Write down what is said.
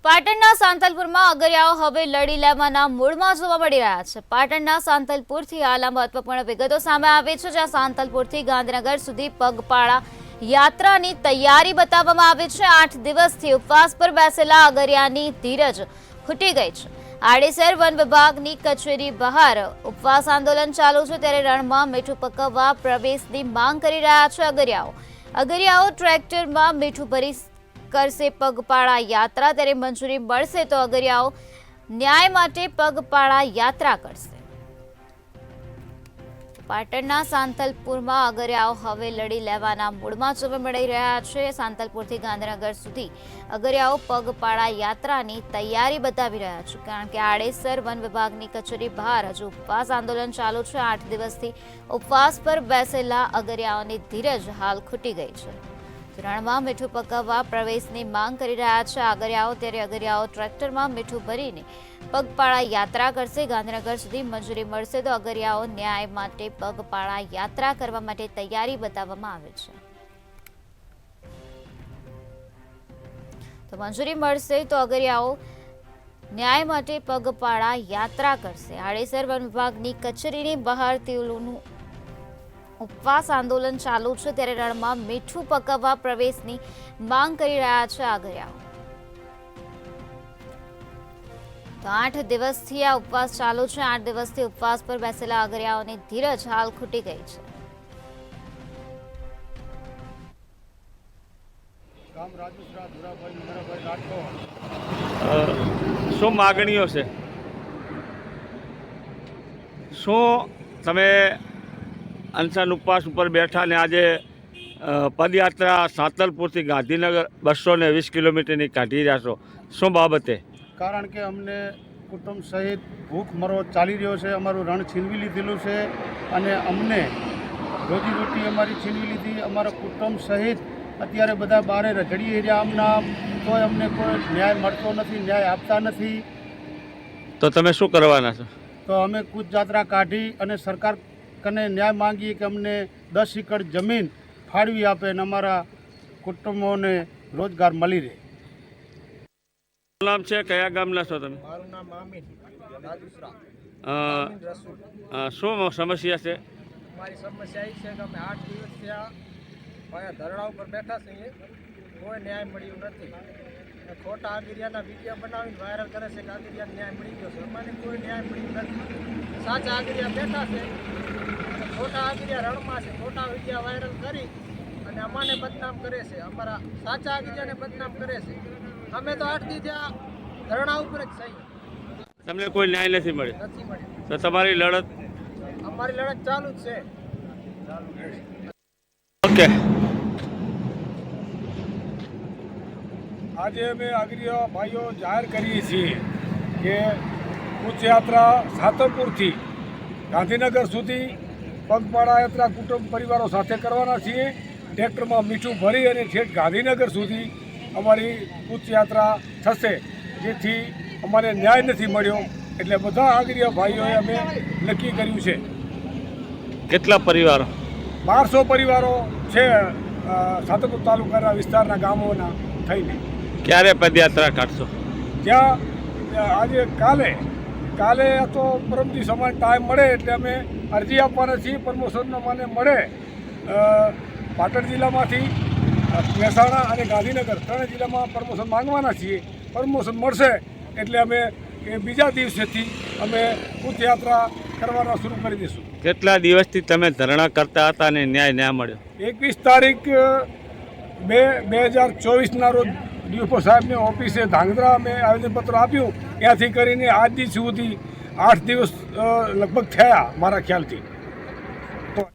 પાટણના સાંતલપુરમાં અગરિયાઓ હવે લડી લેવાના મૂડમાં જોવા મળી રહ્યા છે। પાટણના સાંતલપુરથી હાલ મહત્વપૂર્ણ વિગતો સામે આવી છે, જ્યાં સાંતલપુરથી ગાંધીનગર સુધી પગપાળા યાત્રાની તૈયારી બતાવવામાં આવી છે। 8 દિવસથી ઉપવાસ પર બેસેલા અગરિયાની ધીરજ ખૂટી ગઈ છે। આડેસર વન વિભાગની કચેરી બહાર ઉપવાસ આંદોલન ચાલુ છે, ત્યારે રણમાં મીઠું પકવવા પ્રવેશની માંગ કરી રહ્યા છે અગરિયાઓ ટ્રેક્ટરમાં મીઠું ભરી કરશે પગપાળા યાત્રા, ત્યારે મંજૂરી મળશે તો અગરિયાઓ ન્યાય માટે પગપાળા યાત્રા કરશે। પાટણના સાંતલપુરમાં અગરિયાઓ હવે લડી લેવાના મૂડમાં જોવા મળી રહ્યા છે। સાંતલપુરથી ગાંધીનગર સુધી અગરિયાઓ પગપાળા યાત્રાની તૈયારી બતાવી રહ્યા છે, કારણ કે આડેસર વન વિભાગની કચેરી બહાર હજુ ઉપવાસ આંદોલન ચાલુ છે। 8 દિવસથી ઉપવાસ પર બેસેલા અગરિયાઓની ધીરજ હાલ ખૂટી ગઈ છે। રણમાં મીઠું પકવવા પ્રવેશની માંગ કરી રહ્યા છે અગરિયાઓ, ત્યારે અગરિયાઓ ટ્રેક્ટરમાં મીઠું ભરીને પગપાળા યાત્રા કરશે। ગાંધીનગર સુધી મંજૂરી મળશે તો અગરિયાઓ ન્યાય માટે પગપાળા યાત્રા કરવા માટે તૈયારી બતાવવામાં આવે છે। તો મંજૂરી મળશે તો અગરિયાઓ ન્યાય માટે પગપાળા યાત્રા કરશે। આડેસર વન વિભાગની કચેરીની બહાર તેઓનું ઉપવાસ આંદોલન ચાલુ છે, ત્યારે રણમાં મીઠું પકવવા પ્રવેશની માંગ કરી રહ્યા છે અગરિયાઓ। તો 8 દિવસથી આ ઉપવાસ ચાલુ છે। 8 દિવસથી ઉપવાસ પર બેસેલા અગરિયાઓની ધીરજ હાલ ખૂટી ગઈ છે। શું માગણીઓ છે? શું તમે અનશન ઉપવાસ ઉપર બેઠા ને આજે પદયાત્રા સાંતલપુરથી ગાંધીનગર 220 કિલોમીટરની કાઢી રહ્યા છો, શું બાબતે? કારણ કે અમને કુટુંબ સહિત ભૂખમરો ચાલી રહ્યો છે, અમારું રણ છીનવી લીધેલું છે અને અમને રોજીરોટી અમારી છીનવી લીધી। અમારા કુટુંબ સહિત અત્યારે બધા બહાર રખડી રહ્યા આમના, તોય અમને કોઈ ન્યાય મળતો નથી, ન્યાય આપતા નથી। તો તમે શું કરવાના છો? તો અમે કૂચ જાત્રા કાઢી અને સરકાર કને ન્યાય માંગીએ કે અમને 10 એકર જમીન ફાળવી આપે અને અમારા કુટુંબોને રોજગાર મળી રહે। શું નામ છે? કયા ગામના છો તમે? મારું નામ આમીન રાજુસરા। શું સમસ્યા છે? મારી સમસ્યા એ છે કે અમે 8 દિવસથી આ ધરણા ઉપર બેઠા છીએ, કોઈ ન્યાય મળ્યું નથી। ખોટા આગરિયાના વિડીયો બનાવીને વાયરલ કરે છે કે આગરિયાને ન્યાય મળી ગયો છે, અમારે કોઈ ન્યાય મળ્યું નથી। સાચા આગરિયા બેઠા છે અને ખોટા આગરિયા રણમાં છે, ખોટા વિડીયો વાયરલ કરી અને અમાને બદનામ કરે છે, અમારા સાચા આગરિયાને બદનામ કરે છે। અમે તો 8 દી ત્યાં ધરણા ઉપર જ છીએ, તમને કોઈ ન્યાય નથી મળ્યો? નથી મળ્યું। તો તમારી લડત? અમારી લડત ચાલુ જ છે। ઓકે, આજે અમે આગરિયા ભાઈઓ જાહેર કરીએ છીએ કે કૂચ યાત્રા સાંતલપુરથી ગાંધીનગર સુધી પગપાળા યાત્રા કુટુંબ પરિવારો સાથે કરવાના છીએ। ટ્રેક્ટરમાં મીઠું ભરી અને છેક ગાંધીનગર સુધી અમારી કૂચ યાત્રા થશે, જેથી અમારે ન્યાય નથી મળ્યો, એટલે બધા આગરિયા ભાઈઓએ અમે નક્કી કર્યું છે। કેટલા પરિવારો? 1200 પરિવારો છે સાંતલપુર તાલુકાના વિસ્તારના ગામોના થઈને। ક્યારે પદયાત્રા કાઢશો? ત્યાં આજે કાલે તો પરમદી સમાન ટાઈમ મળે એટલે અમે અરજી આપવાના છીએ। પ્રમોશનનો મને મળે પાટણ જિલ્લામાંથી મહેસાણા અને ગાંધીનગર 3 જિલ્લામાં પ્રમોશન માંગવાના છીએ। પ્રમોશન મળશે એટલે અમે એ બીજા દિવસેથી અમે કૂચ યાત્રા કરવાના શરૂ કરી દઈશું। કેટલા દિવસથી તમે ધરણા કરતા હતા અને ન્યાય ના મળ્યો? 21 તારીખ 2024ના રોજ ડીએફઓ સાહેબની ઓફિસે ધાંગધ્રા અમે આવેદનપત્ર આપ્યું, ત્યાંથી કરીને આજ દી સુધી 8 દિવસ લગભગ થયા મારા ખ્યાલથી।